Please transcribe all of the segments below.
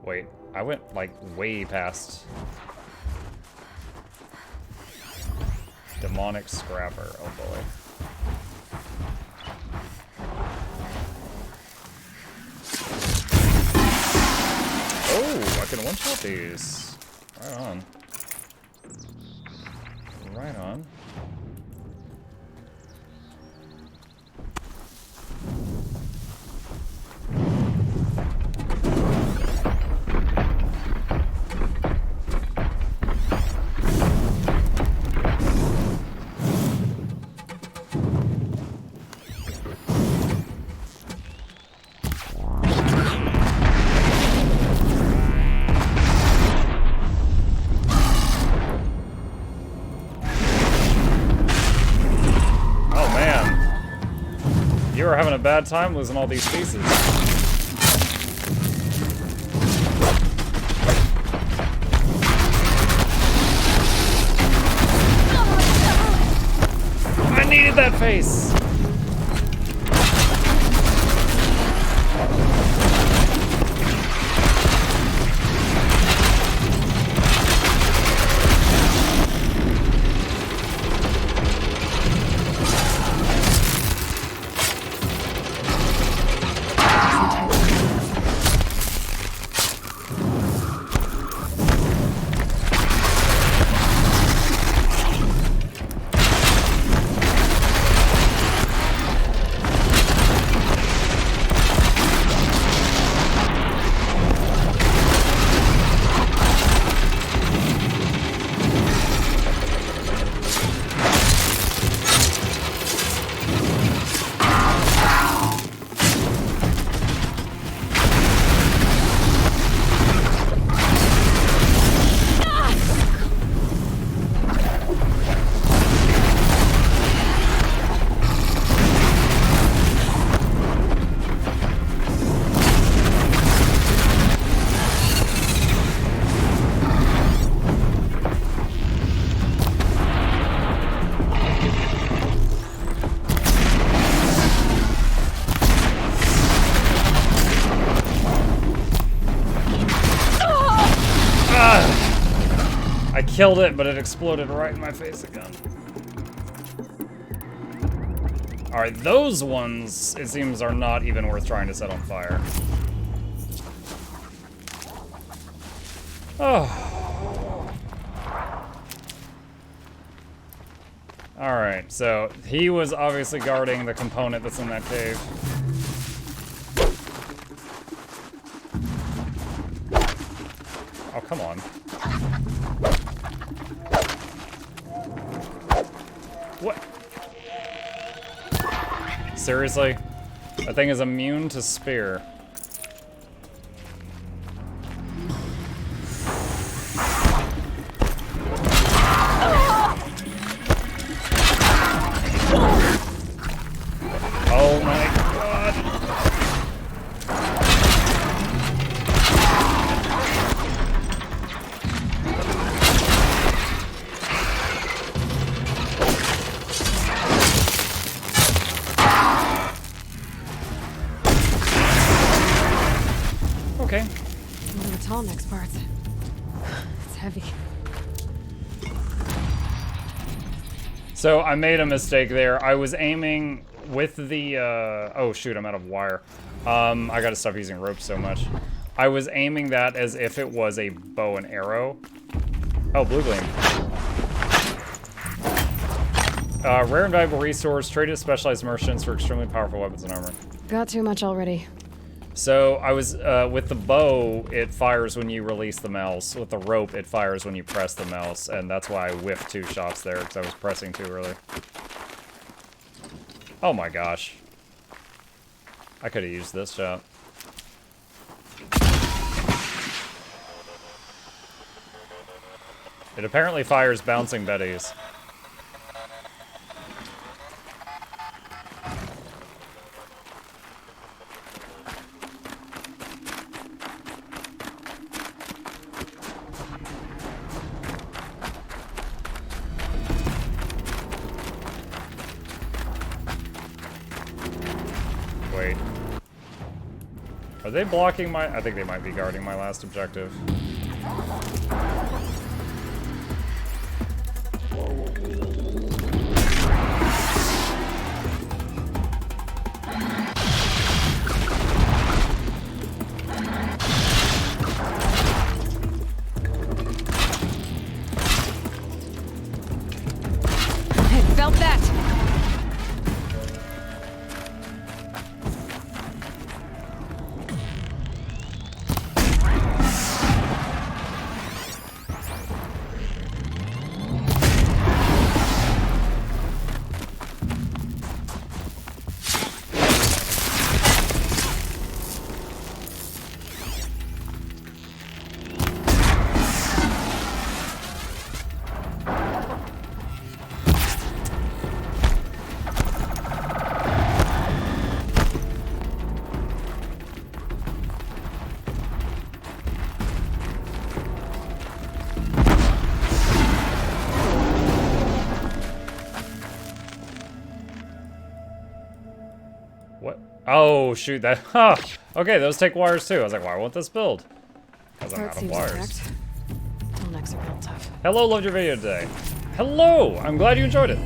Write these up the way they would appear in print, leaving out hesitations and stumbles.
Wait, I went like way past demonic scrapper. Oh boy. Oh, I can one-shot these. Right on. Right on. You are having a bad time losing all these pieces. I needed that face! I killed it, but it exploded right in my face again. Alright, those ones, it seems, are not even worth trying to set on fire. Oh. Alright, so he was obviously guarding the component that's in that cave. Oh, come on. What? Seriously? That thing is immune to spear. Oh my god. Okay. What are the tall next parts? It's heavy. So I made a mistake there. I was aiming with the, oh shoot, I'm out of wire. I gotta stop using rope so much. I was aiming that as if it was a bow and arrow. Oh, blue gleam. Rare and valuable resource, traded to specialized merchants for extremely powerful weapons and armor. Got too much already. So I was, with the bow, it fires when you release the mouse. With the rope, it fires when you press the mouse, and that's why I whiffed 2 shots there, because I was pressing too early. Oh my gosh. I could have used this shot. It apparently fires bouncing betties. Wait. Are Are they blocking my... I think they might be guarding my last objective. Felt that. What? Oh, shoot, that... Huh! Okay, those take wires too. I was like, why won't this build? Because I'm out of wires. Bottlenecks are real tough. Hello, loved your video today. Hello! I'm glad you enjoyed it.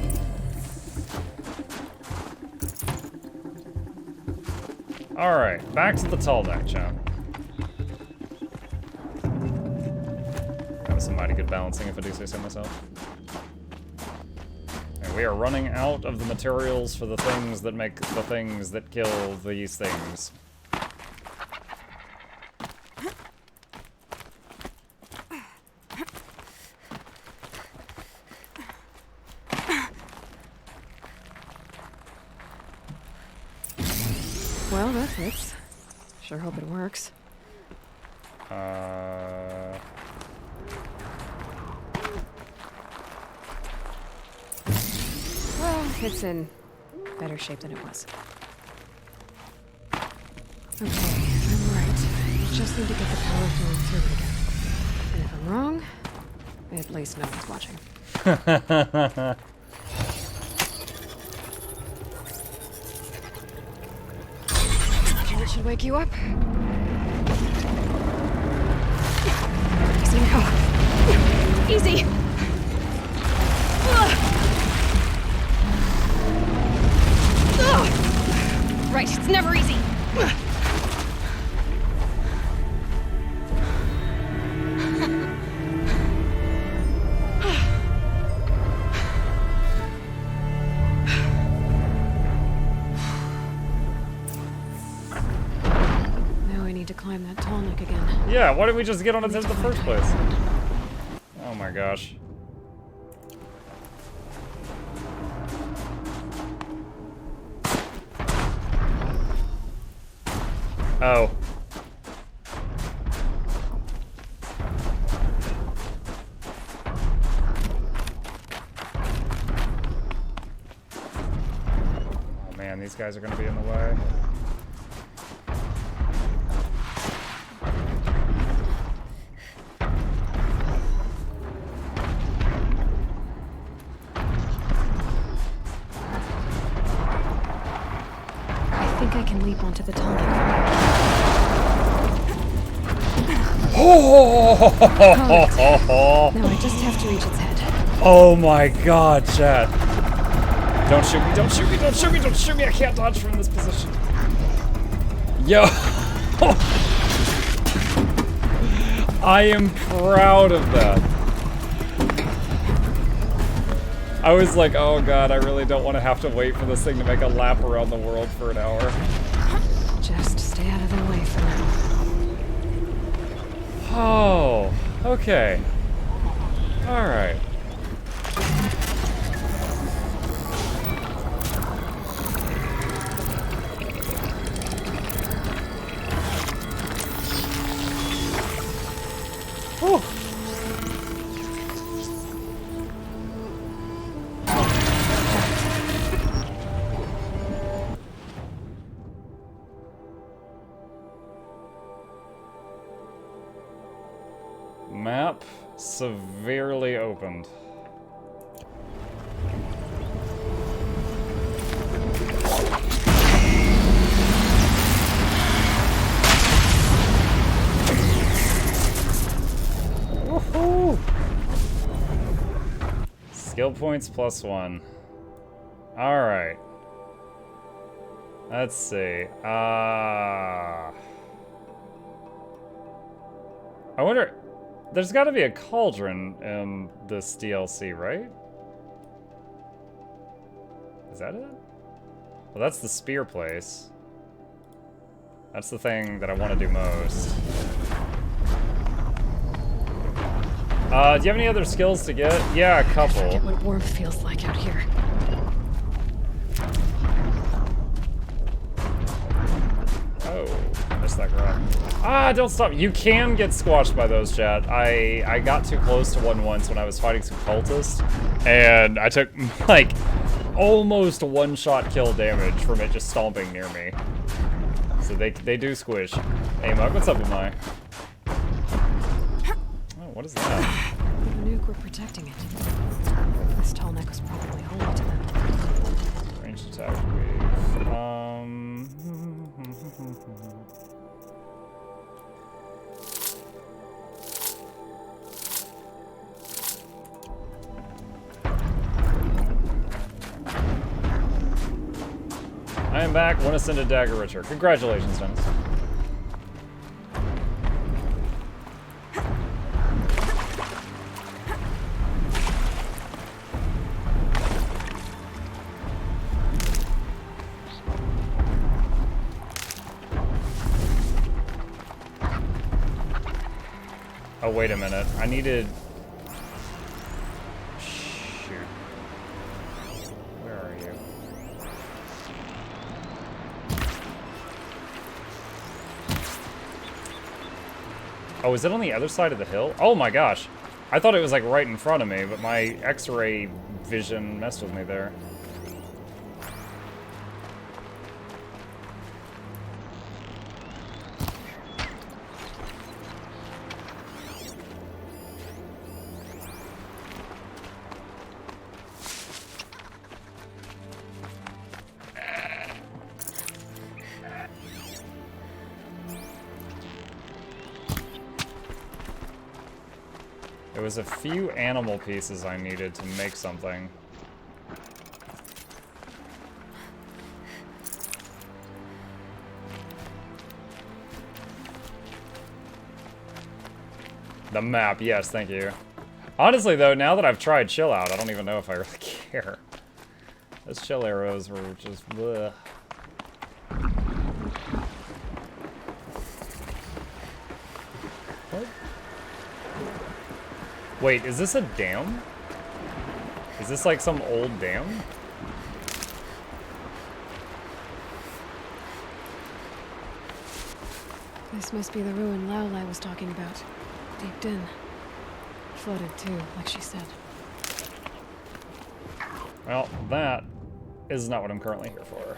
Alright, back to the tall deck, chat. That was some mighty good balancing, if I do say so myself. And we are running out of the materials for the things that make the things that kill these things. Well, that fits. Sure hope it works. Well, it's in better shape than it was. Okay, I'm right. I just need to get the power flowing through it again. And if I'm wrong, at least no one's watching. It should wake you up. Easy now. Easy. Right, it's never easy. To climb that tall neck again. Yeah, why didn't we just get on it in the first place? Oh my gosh. Oh. Oh man, these guys are gonna be in the way. I can leap onto the tall neck. Now I just have to reach its head. Oh my god, chat. Don't shoot me, don't shoot me, don't shoot me, don't shoot me. I can't dodge from this position. Yo. I am proud of that. I was like, oh god, I really don't want to have to wait for this thing to make a lap around the world for an hour. Just stay out of their way for now. Oh, okay. Alright. Whew. Map severely opened. Skill points +1. Alright. Let's see. I wonder... There's got to be a cauldron in this DLC, right? Is that it? Well, that's the spear place. That's the thing that I want to do most. Do you have any other skills to get? Yeah, a couple. I forget what warmth feels like out here. Oh, I missed that grab. Ah, don't stop. You can get squashed by those, chat. I got too close to one once when I was fighting some cultists, and I took, like, almost one-shot kill damage from it just stomping near me. So they do squish. Hey, Mug, what's up, Amai? Oh, what is that? The nuke were protecting it. This tall neck was probably holy to them. Ranged attack wave. I am back. One ascended dagger richer. Congratulations, Dennis. Oh, wait a minute. I needed... Shoot. Where are you? Oh, is it on the other side of the hill? Oh my gosh. I thought it was like right in front of me, but my X-ray vision messed with me there. There was a few animal pieces I needed to make something. The map, yes, thank you. Honestly though, now that I've tried chill out, I don't even know if I really care. Those chill arrows were just bleh. What? Wait, is this a dam? Is this like some old dam? This must be the ruin Laolai was talking about. Deep in. Flooded too, like she said. Well, that is not what I'm currently here for.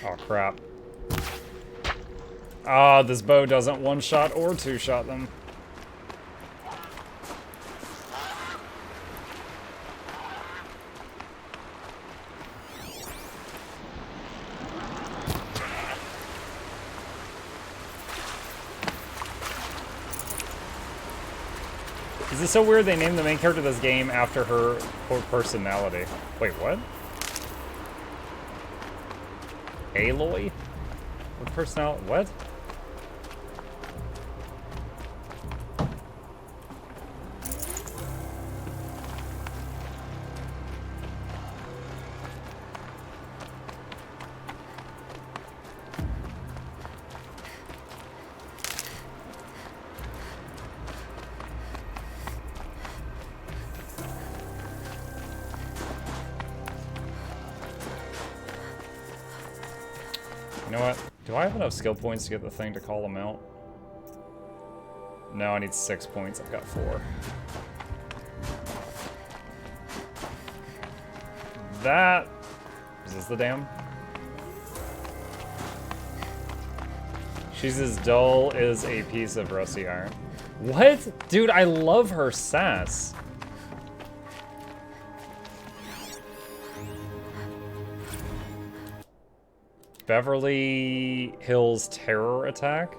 Oh, crap. Ah, this bow doesn't one-shot or two-shot them. Is it so weird they named the main character of this game after her personality? Wait, what? Aloy? What personality? What? You know what? Do I have enough skill points to get the thing to call them out? No, I need 6 points. I've got 4. That... Is this the dam? She's as dull as a piece of rusty iron. What? Dude, I love her sass. Beverly Hills terror attack?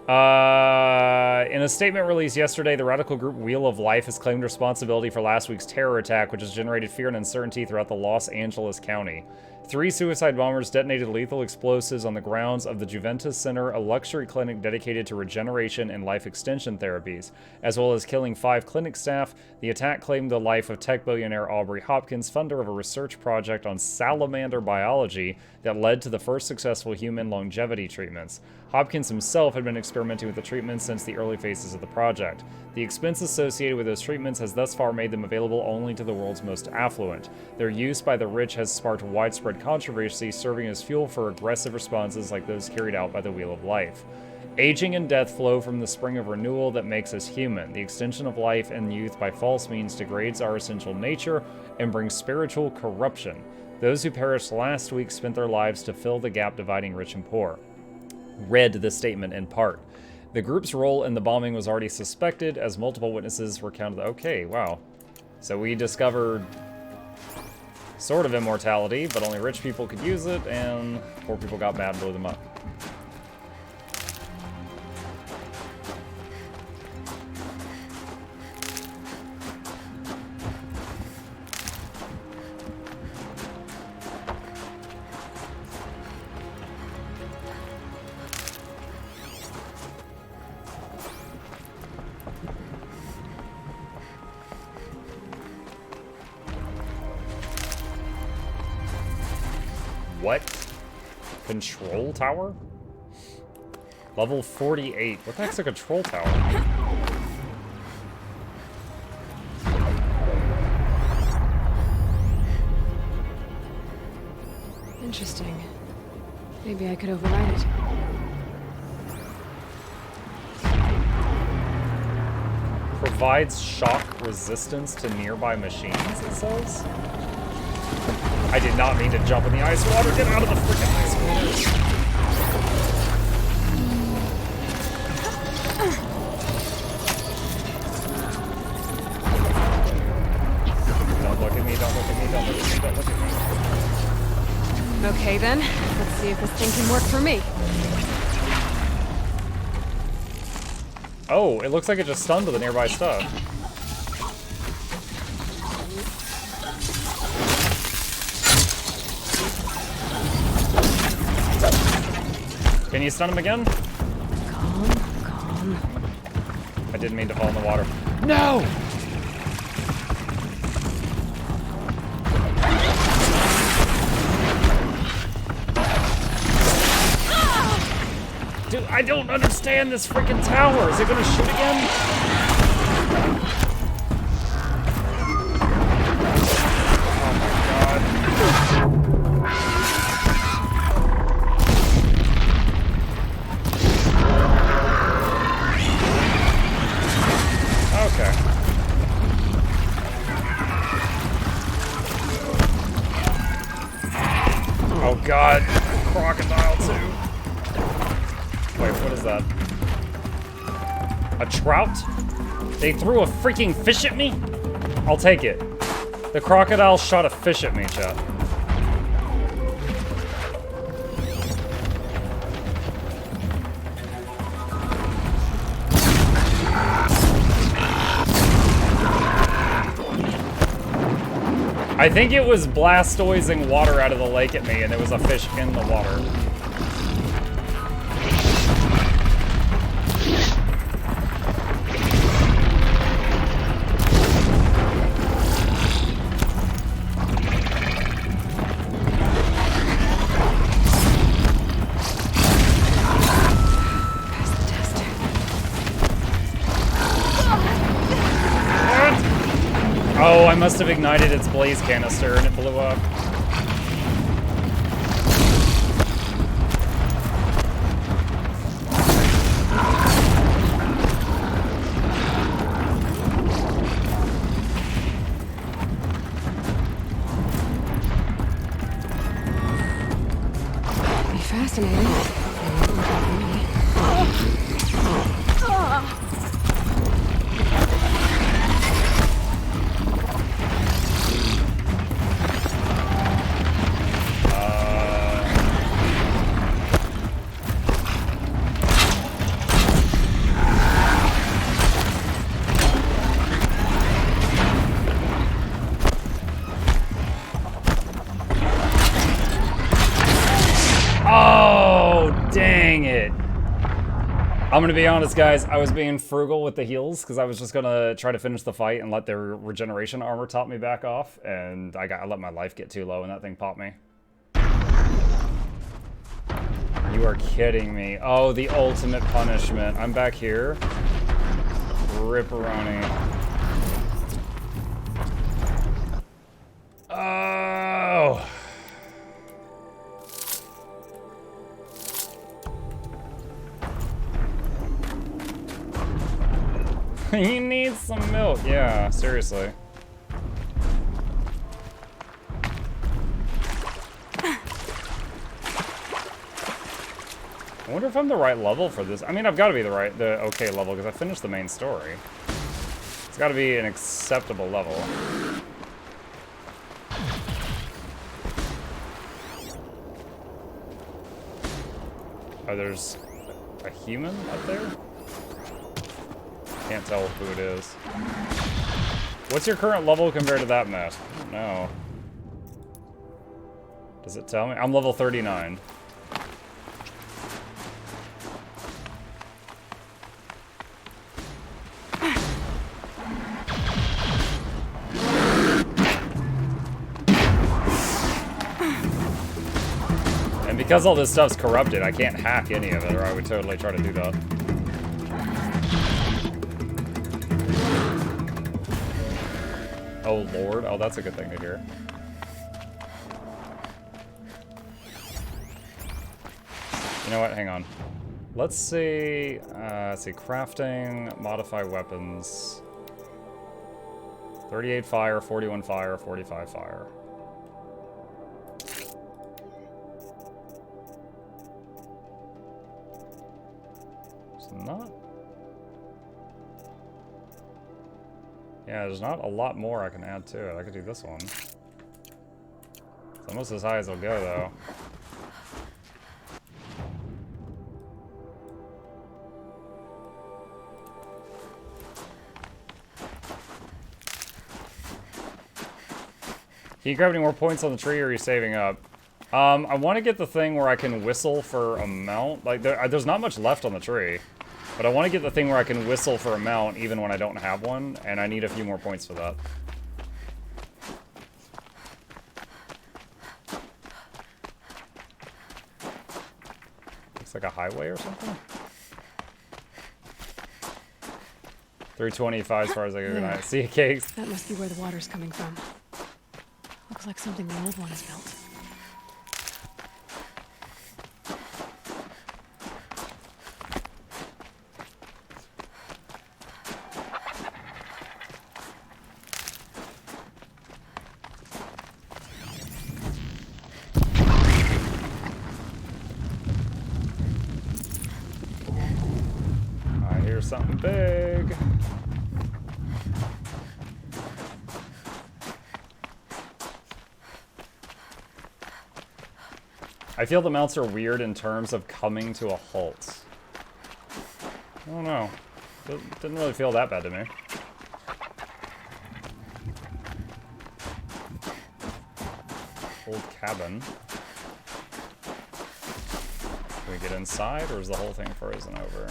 In a statement released yesterday, the radical group Wheel of Life has claimed responsibility for last week's terror attack, which has generated fear and uncertainty throughout the Los Angeles County. 3 suicide bombers detonated lethal explosives on the grounds of the Juventus Center, a luxury clinic dedicated to regeneration and life extension therapies, as well as killing 5 clinic staff. The attack claimed the life of tech billionaire Aubrey Hopkins, funder of a research project on salamander biology that led to the first successful human longevity treatments. Hopkins himself had been experimenting with the treatments since the early phases of the project. The expense associated with those treatments has thus far made them available only to the world's most affluent. Their use by the rich has sparked widespread controversy, serving as fuel for aggressive responses like those carried out by the Wheel of Life. Aging and death flow from the spring of renewal that makes us human. The extension of life and youth by false means degrades our essential nature and brings spiritual corruption. Those who perished last week spent their lives to fill the gap dividing rich and poor. Read the statement in part. The group's role in the bombing was already suspected, as multiple witnesses recounted. Okay, wow. So we discovered sort of immortality, but only rich people could use it, and poor people got mad and blew them up. What? Control tower? Level 48. What the heck's a control tower? Interesting. Maybe I could override it. Provides shock resistance to nearby machines, it says? I did not mean to jump in the ice water. Get out of the freaking ice water. Don't look at me, don't look at me, don't look at me, don't look at me. Okay then, let's see if this thing can work for me. Oh, it looks like it just stunned the nearby stuff. Can you stun him again? Calm, calm. I didn't mean to fall in the water. No! Dude, I don't understand this freaking tower. Is it gonna shoot again? Oh my god. Okay. Oh god. Crocodile too. Wait, what is that? A trout? They threw a freaking fish at me? I'll take it. The crocodile shot a fish at me, chat. I think it was blastoising water out of the lake at me, and there was a fish in the water. Oh, I must have ignited its blaze canister and it blew up. Be fascinating. I'm gonna be honest, guys. I was being frugal with the heals because I was just gonna try to finish the fight and let their regeneration armor top me back off, and I let my life get too low and that thing popped me. You are kidding me. Oh, the ultimate punishment. I'm back here. Ripperoni. Oh. You need some milk. Yeah, seriously. I wonder if I'm the right level for this. I mean, I've got to be the okay level because I finished the main story. It's got to be an acceptable level. Oh, there's a human up there? Can't tell who it is. What's your current level compared to that mess? I don't know. Does it tell me? I'm level 39. And because all this stuff's corrupted, I can't hack any of it, or I would totally try to do that. Oh lord, oh that's a good thing to hear. You know what, hang on. Let's see, crafting, modify weapons. 38 fire, 41 fire, 45 fire. It's not... Yeah, there's not a lot more I can add to it. I could do this one. It's almost as high as it'll go, though. Can you grab any more points on the tree, or are you saving up? I want to get the thing where I can whistle for a mount. Like, there's not much left on the tree. But I want to get the thing where I can whistle for a mount even when I don't have one, and I need a few more points for that. Looks like a highway or something? 325 as far as I go tonight. See you, Cakes. That must be where the water's coming from. Looks like something the old one has built. Something big. I feel the mounts are weird in terms of coming to a halt. I don't know. Didn't really feel that bad to me. Old cabin. Can we get inside, or is the whole thing frozen over?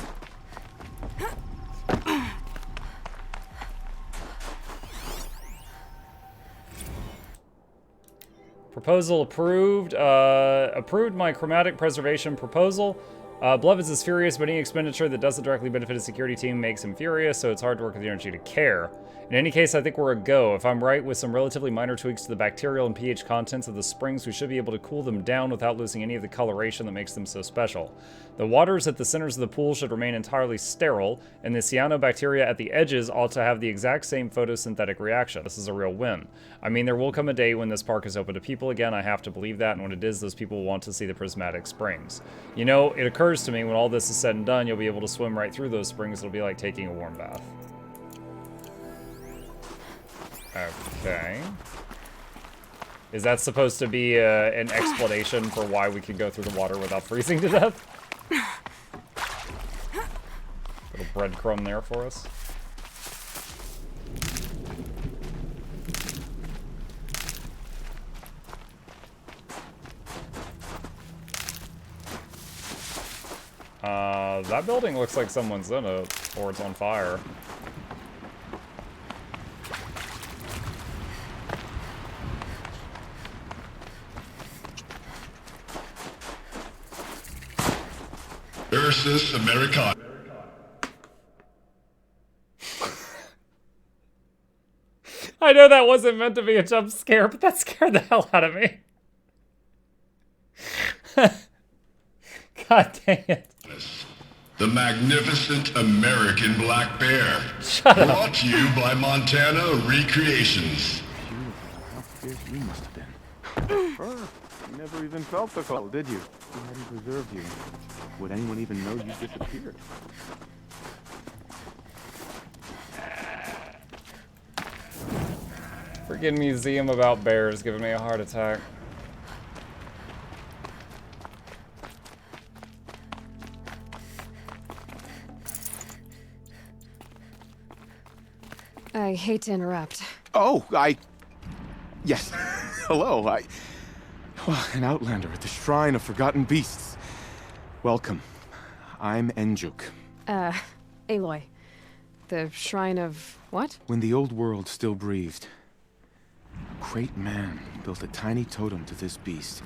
Proposal approved. Approved my chromatic preservation proposal. Blevins is furious, but any expenditure that doesn't directly benefit his security team makes him furious, so it's hard to work with the energy to care. In any case, I think we're a go. If I'm right, with some relatively minor tweaks to the bacterial and pH contents of the springs, we should be able to cool them down without losing any of the coloration that makes them so special. The waters at the centers of the pool should remain entirely sterile, and the cyanobacteria at the edges ought to have the exact same photosynthetic reaction. This is a real win. I mean, there will come a day when this park is open to people again. I have to believe that, and when it is, those people will want to see the prismatic springs. You know, it occurs to me when all this is said and done, you'll be able to swim right through those springs. It'll be like taking a warm bath. Okay. Is that supposed to be an explanation for why we can go through the water without freezing to death? Little breadcrumb there for us. That building looks like someone's in it, or it's on fire. Ursus Americana. I know that wasn't meant to be a jump scare, but that scared the hell out of me. God dang it. The magnificent American black bear. Shut up. Brought to you by Montana Recreations. How fierce you must have been. Fur, you never even felt the cold, did you? Who hadn't preserved you? Would anyone even know you disappeared? Freaking museum about bears giving me a heart attack. I hate to interrupt. Oh, yes. Hello, well, an outlander at the Shrine of Forgotten Beasts. Welcome. I'm Enjuk. Aloy. The Shrine of what? When the old world still breathed, a great man built a tiny totem to this beast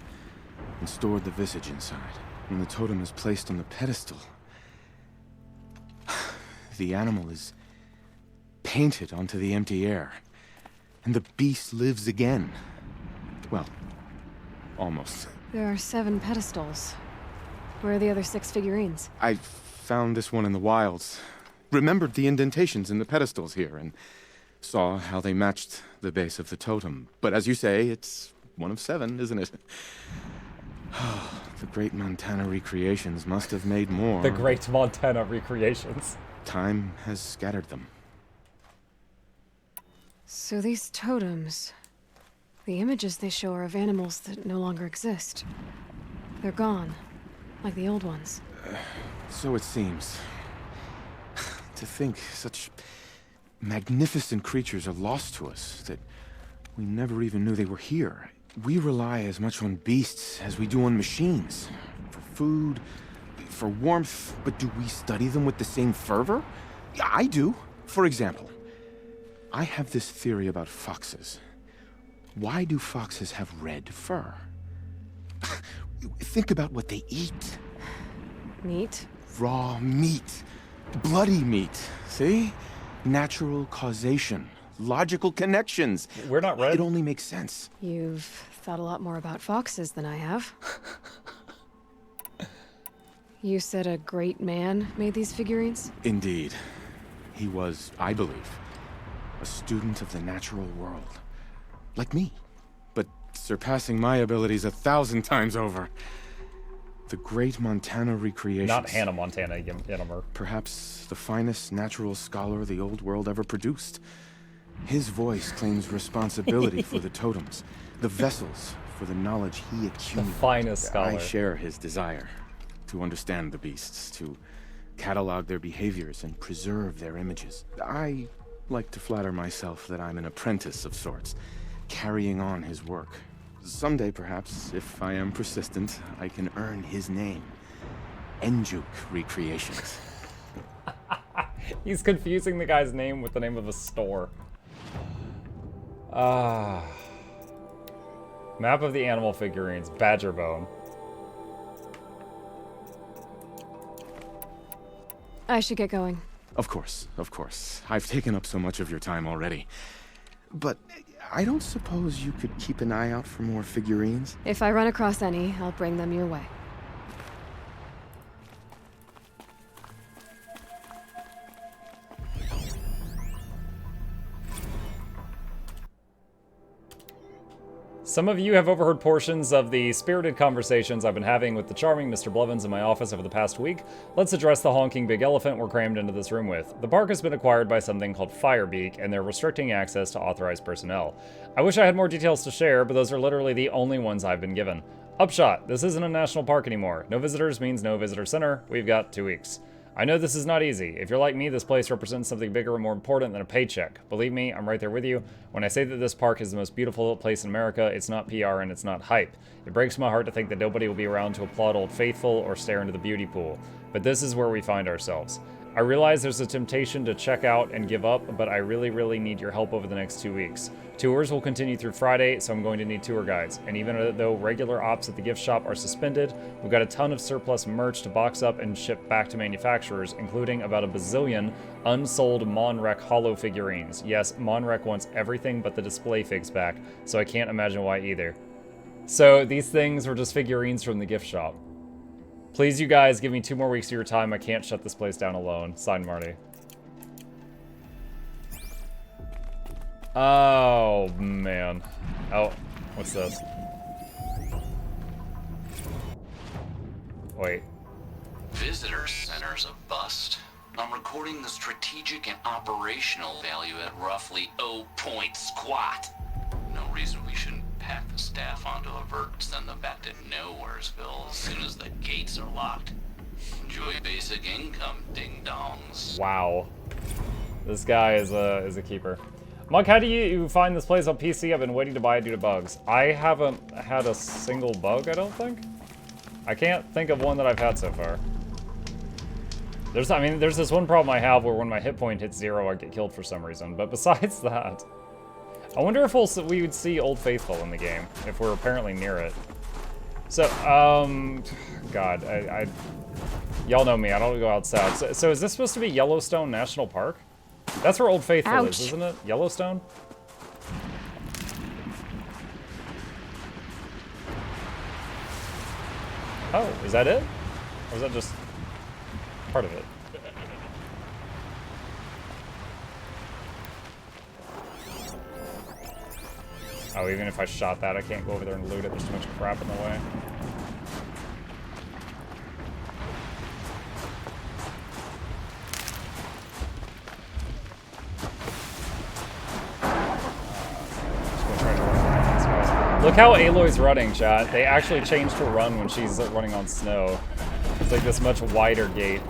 and stored the visage inside. When the totem is placed on the pedestal, the animal is painted onto the empty air, and the beast lives again. Well, almost. There are 7 pedestals. Where are the other 6 figurines? I found this one in the wilds, remembered the indentations in the pedestals here, and saw how they matched the base of the totem. But as you say, it's one of 7, isn't it? The great Montana Recreations must have made more. The great Montana Recreations. Time has scattered them. So these totems... The images they show are of animals that no longer exist. They're gone, like the old ones. So it seems. To think such magnificent creatures are lost to us, that we never even knew they were here. We rely as much on beasts as we do on machines. For food, for warmth, but do we study them with the same fervor? I do. For example, I have this theory about foxes. Why do foxes have red fur? Think about what they eat. Meat? Raw meat. Bloody meat. See? Natural causation. Logical connections. We're not red. It only makes sense. You've thought a lot more about foxes than I have. You said a great man made these figurines? Indeed. He was, I believe, a student of the natural world. Like me. But surpassing my abilities 1,000 times over. The great Montana Recreations. Not Hannah Montana Yenimer. Perhaps the finest natural scholar the old world ever produced. His voice claims responsibility for the totems, the vessels for the knowledge he accumulated. The finest scholar. I share his desire to understand the beasts, to catalog their behaviors and preserve their images. I like to flatter myself that I'm an apprentice of sorts, carrying on his work. Someday, perhaps, if I am persistent, I can earn his name. Enjuk Recreations. He's confusing the guy's name with the name of a store. Map of the animal figurines. Badger bone. I should get going. Of course, of course. I've taken up so much of your time already. But I don't suppose you could keep an eye out for more figurines? If I run across any, I'll bring them your way. Some of you have overheard portions of the spirited conversations I've been having with the charming Mr. Blevins in my office over the past week. Let's address the honking big elephant we're crammed into this room with. The park has been acquired by something called Firebeak, and they're restricting access to authorized personnel. I wish I had more details to share, but those are literally the only ones I've been given. Upshot, this isn't a national park anymore. No visitors means no visitor center. We've got 2 weeks. I know this is not easy. If you're like me, this place represents something bigger and more important than a paycheck. Believe me, I'm right there with you. When I say that this park is the most beautiful place in America, it's not PR and it's not hype. It breaks my heart to think that nobody will be around to applaud Old Faithful or stare into the beauty pool. but this is where we find ourselves. I realize there's a temptation to check out and give up, but I really need your help over the next 2 weeks. Tours will continue through Friday, so I'm going to need tour guides. And even though regular ops at the gift shop are suspended, we've got a ton of surplus merch to box up and ship back to manufacturers, including about a bazillion unsold Monrek holo figurines. Yes, Monrek wants everything but the display figs back, so I can't imagine why either. So these things were just figurines from the gift shop. Please, you guys, give me 2 more weeks of your time. I can't shut this place down alone. Signed, Marty. Oh, man. Oh, what's this? Wait. Visitor center's a bust. I'm recording the strategic and operational value at roughly 0 point squat. No reason we shouldn't pack the staff onto a vert and send them back to Nowheresville as soon as the gates are locked. Enjoy basic income, ding-dongs. Wow. This guy is a keeper. Monk, how do you find this place on PC? I've been waiting to buy it due to bugs. I haven't had a single bug, I don't think. I can't think of one that I've had so far. There's this one problem I have where when my hit point hits 0, I get killed for some reason. But besides that, I wonder if we would see Old Faithful in the game, if we're apparently near it. So, God, y'all know me, I don't go out south. So is this supposed to be Yellowstone National Park? That's where Old Faithful is, isn't it? Yellowstone? Oh, is that it? Or is that just part of it? Oh, even if I shot that, I can't go over there and loot it. There's too much crap in the way. Look how Aloy's running, chat. They actually changed her run when she's running on snow. It's like this much wider gait.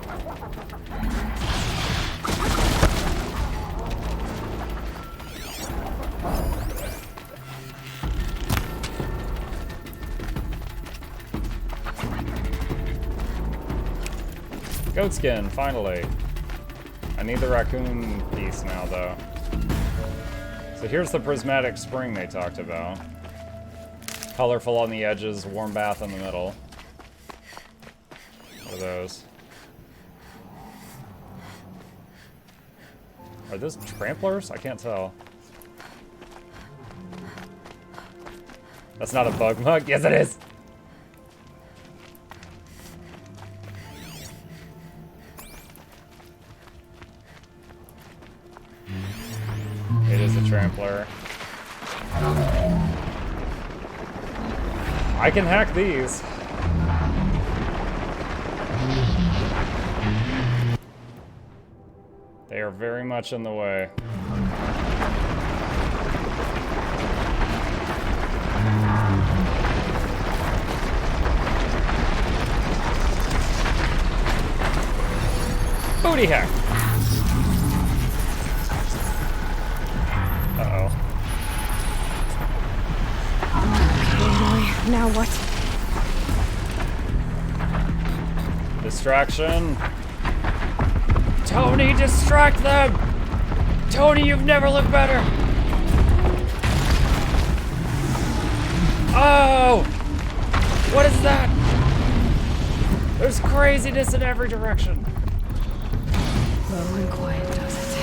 Goatskin, finally. I need the raccoon piece now, though. So here's the prismatic spring they talked about. Colorful on the edges, warm bath in the middle. What are those? Are those tramplers? I can't tell. That's not a bug mug? Yes, it is! It is a trampler. I can hack these. They are very much in the way. Booty hack! Uh-oh. Now what? Distraction. Tony, distract them! Tony, you've never looked better! Oh! What is that? There's craziness in every direction. Low and quiet does it.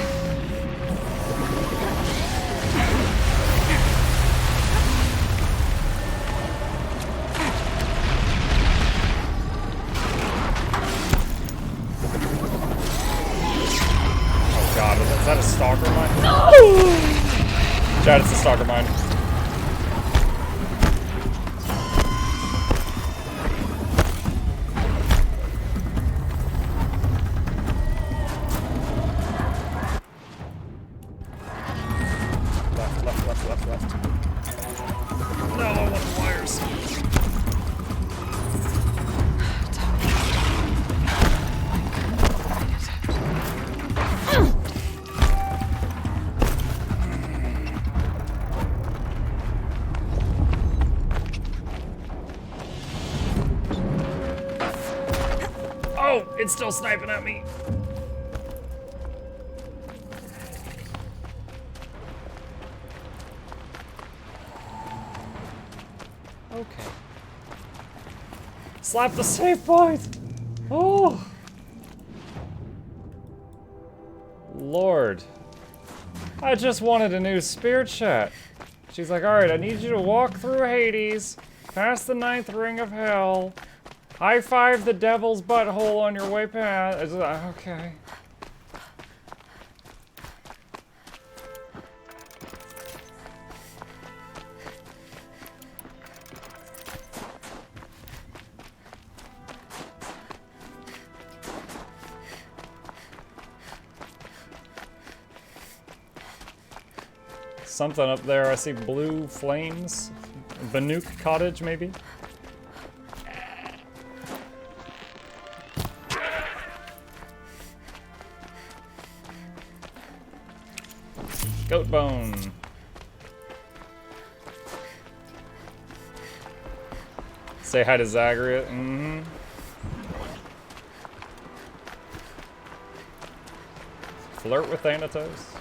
God, is that a stalker mine? No! Chad, it's a stalker mine. Left. No, I want the wires. It's still sniping at me. Okay. Slap the save point! Oh! Lord. I just wanted a new spear chat. She's like, alright, I need you to walk through Hades, past the 9th ring of hell, high five the devil's butthole on your way past. It's like, okay. Something up there. I see blue flames. Banuk Cottage, maybe? Goat bone. Say hi to Zagreus. Mm-hmm. Flirt with Thanatos.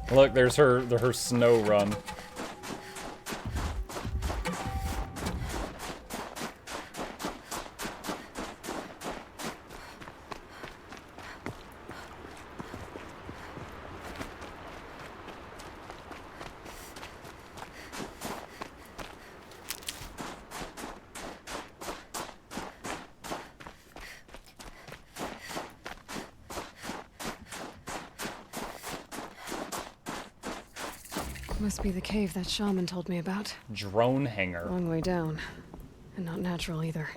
Look, there's her snow run. Must be the cave that shaman told me about. Drone hangar. Long way down. And not natural either.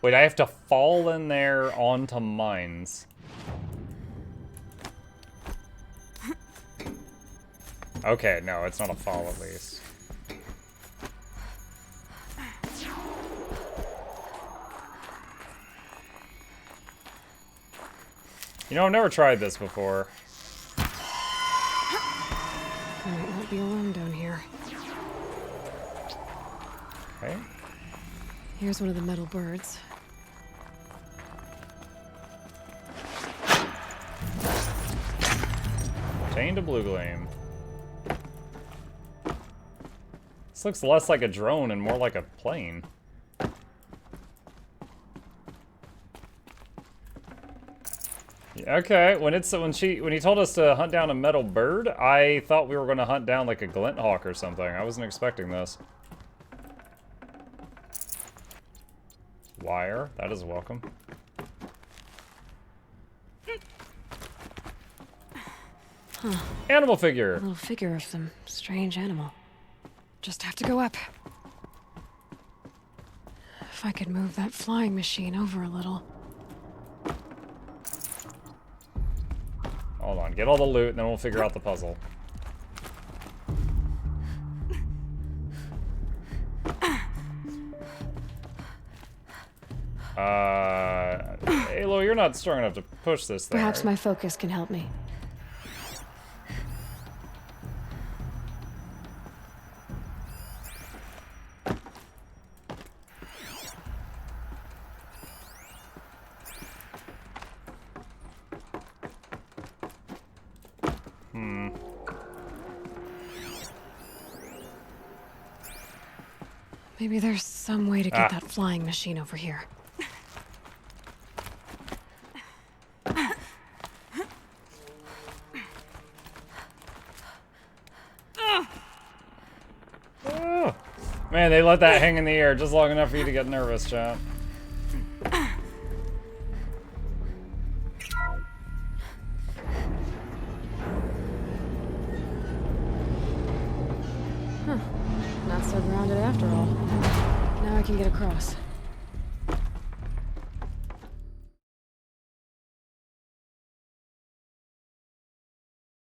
Wait, I have to fall in there onto mines. Okay, no, it's not a fall at least. You know, I've never tried this before. I might not be alone down here. Okay. Here's one of the metal birds. Chained to blue gleam. This looks less like a drone and more like a plane. Okay, when he told us to hunt down a metal bird, I thought we were going to hunt down like a glint hawk or something. I wasn't expecting this. Wire, that is welcome. Huh. Animal figure. A little figure of some strange animal. Just have to go up. If I could move that flying machine over a little. Hold on, get all the loot, and then we'll figure out the puzzle. Halo, you're not strong enough to push this thing. Perhaps right? my focus can help me. Maybe there's some way to get that flying machine over here. Oh. Man, they let that hang in the air just long enough for you to get nervous, chat. Not so grounded after all. Now I can get across.